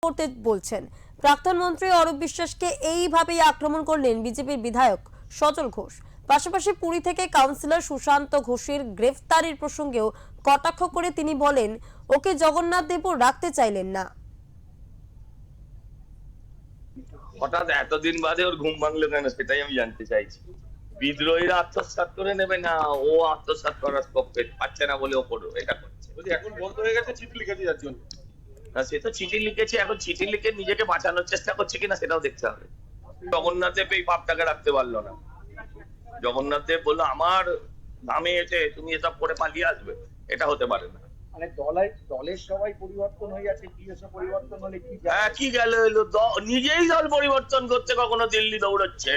করতে বলছেন। প্রাক্তন মন্ত্রী অরূপ বিশ্বাসকে এইভাবেই আক্রমণ করলেন বিজেপির বিধায়ক সজল ঘোষ। পাশাপাশি পুরী থেকে কাউন্সিলর সুশান্ত ঘোষের গ্রেফতারির প্রসঙ্গেও কটাক্ষ করে তিনি বলেন, ওকে জগন্নাথ দেবও রাখতে চাইলেন না। হঠাৎ এতদিন বাদে ওর ঘুম ভাঙলো কেন সেটাই আমি জানতে চাইছি। বিদ্রোহীরা আত্মসাৎ করে নেবে না, ও আত্মসাৎ করার পক্ষে পাচ্ছে না বলে ও করবে এটা করছে। এখন বন্ধ হয়ে গেছে, চিঠি লিখেছে যার জন্য। না, সে তো চিঠি লিখেছে, এখন চিঠি লিখে নিজেকে বাঁচানোর চেষ্টা করছে কিনা সেটাও দেখতে হবে। জগন্নাথ দেব এই পাপটাকে রাখতে পারলো না। জগন্নাথ দেব বললো আমার নামে এসে তুমি এসব করে পালিয়ে আসবে, এটা হতে পারে না। মানে দলের সবাই পরিবর্তন হয়ে যাচ্ছে, টিএসও পরিবর্তন হলে কি হ্যাঁ, কি গেল এলো, নিজেই দল পরিবর্তন করতে কখনো দিল্লি দৌড়চ্ছে।